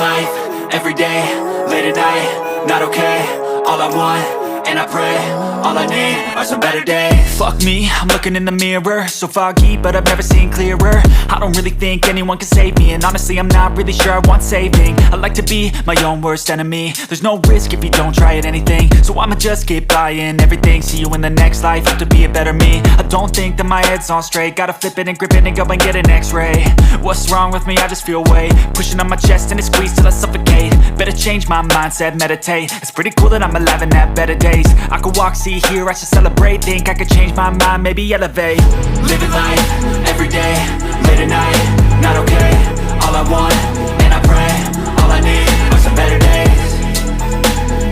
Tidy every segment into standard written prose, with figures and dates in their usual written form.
life, everyday, late at night, not okay. All I want, and I pray, all I need are some better days. Fuck me, I'm looking in the mirror, so foggy, but I've never seen clearer. I don't really think anyone can save me, and honestly I'm not really sure I want saving. I like to be my own worst enemy. There's no risk if you don't try at anything, so I'ma just keep buying everything. See you in the next life, have to be a better me. I don't think that my head's on straight, gotta flip it and grip it and go and get an x-ray. What's wrong with me? I just feel weight pushing on my chest and it squeezes till I suffocate. Better change my mindset, meditate. It's pretty cool that I'm alive and have better days. I could walk, see, hear, I should celebrate. Think I could change my mind, maybe elevate. Living life, everyday, late at night, not okay. All I want, and I pray, all I need are some better days.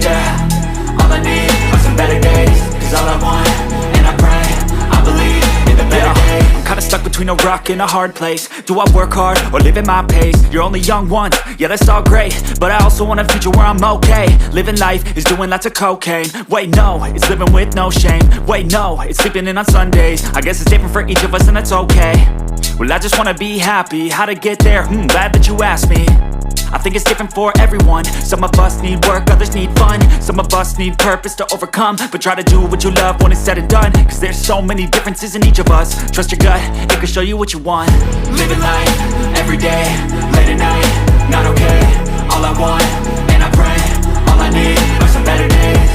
Yeah, all I need are some better days. Cause all I want, and I pray, I believe in the better days. I'm kinda stuck between a rock and a hard place. Do I work hard or live at my pace? You're only young once, yeah that's all great, but I also want a future where I'm okay. Living life is doing lots of cocaine. Wait no, it's living with no shame. Wait no, it's sleeping in on Sundays. I guess it's different for each of us and that's okay. Well I just wanna be happy, how to get there? Glad that you asked me. I think it's different for everyone. Some of us need work, others need fun. Some of us need purpose to overcome. But try to do what you love when it's said and done, cause there's so many differences in each of us. Trust your gut, it can show you what you want. Living life, everyday, late at night, not okay. All I want, and I pray, all I need are some better days.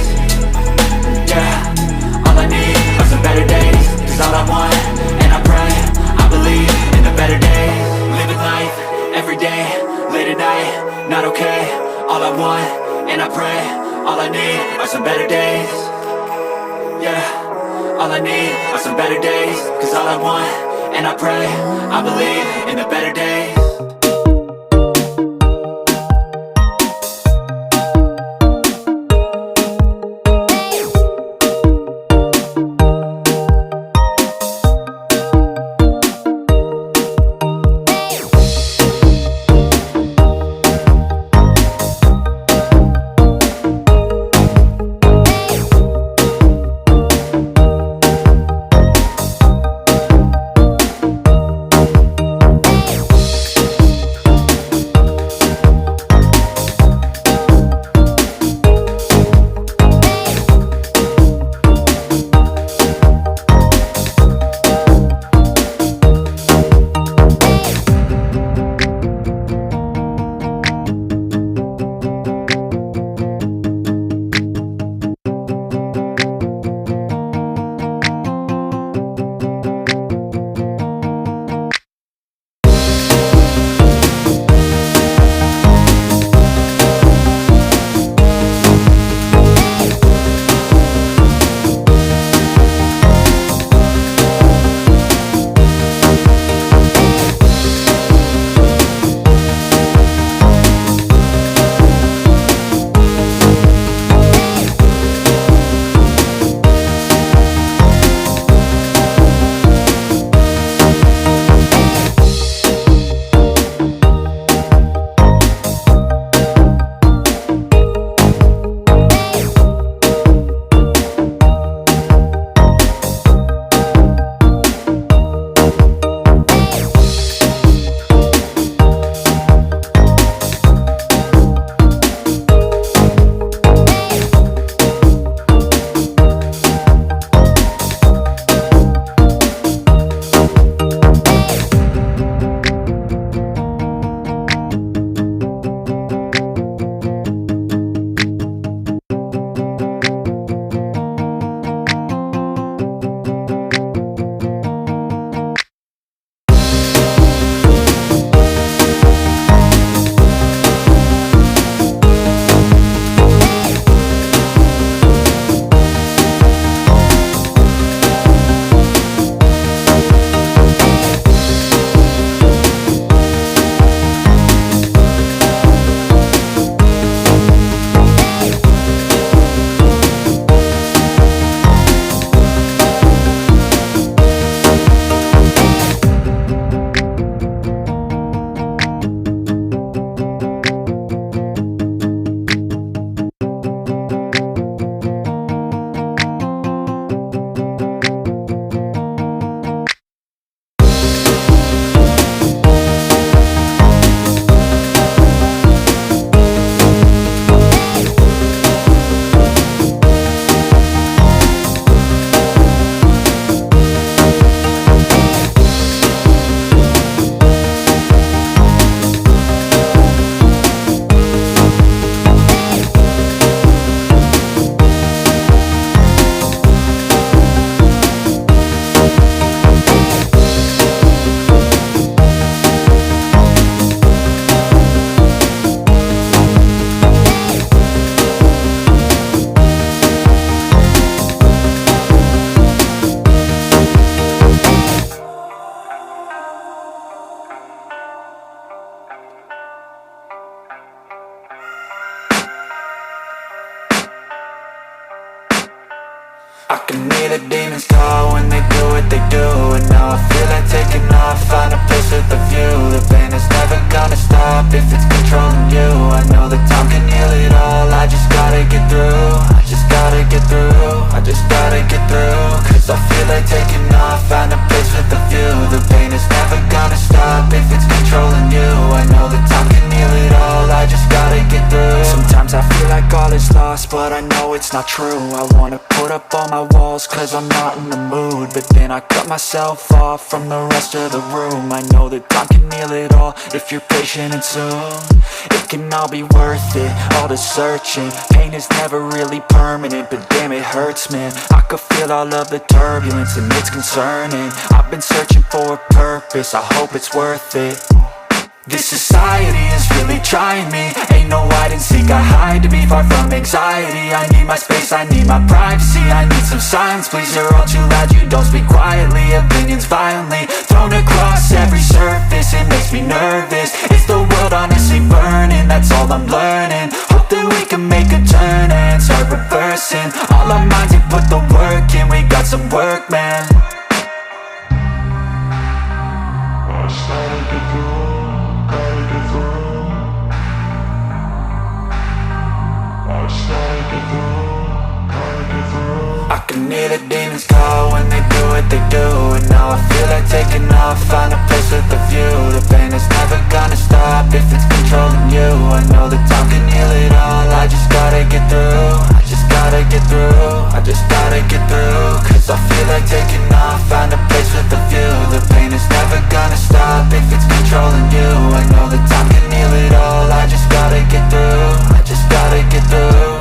Yeah, all I need are some better days. Cause all I want, and I pray, I believe in the better days. Living life, everyday, late at night, not okay. All I want, and I pray, all I need are some better days. Yeah, all I need are some better days. Cause all I want, and I pray, I believe in the better days. demons call when they do what they do. And now I feel like taking off, find a place with a view. The pain is never gonna stop if it's controlling you. I know that time can heal it all, I just gotta get through. I just gotta get through, I just gotta get through. Cause I feel like taking off, find a place with a view. The pain is never gonna stop if it's controlling you. I know that time can heal it all, I just gotta get through. Sometimes I feel like all is lost, but I know it's not true. I wanna put up all my walls cause I'm not in the mood, but then I cut myself off from the rest of the room. I know that time can heal it all if you're patient and soon it can all be worth it, all the searching. Pain is never really permanent, but damn it hurts, man. I could feel all of the turbulence and it's concerning. I've been searching for a purpose, I hope it's worth it. This society is really trying me. Ain't no hide and seek, I hide to be far from anxiety. I need my space, I need my privacy. I need some silence, please, you're all too loud. You don't speak quietly, opinions violently thrown across every surface. It makes me nervous, it's the world honestly burning. That's all I'm learning, hope that we can make a turn and start reversing all our minds and put the work in. We got some work, man. I just gotta get through. I can hear the demons call when they do what they do. And now I feel like taking off, find a place with a view. The pain is never gonna stop if it's controlling you. I know that time can heal it all, I just gotta get through. I just gotta get through, I just gotta get through. Cause I feel like taking off, find a place with a view. The pain is never gonna stop if it's controlling you. I know that time can heal it all, I just gotta get through. I just gotta get through.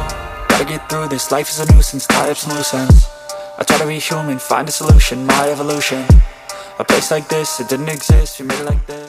Gotta get through this, life is a nuisance, tie up some loose ends. I try to be human, find a solution, my evolution. A place like this, it didn't exist, we made it like this.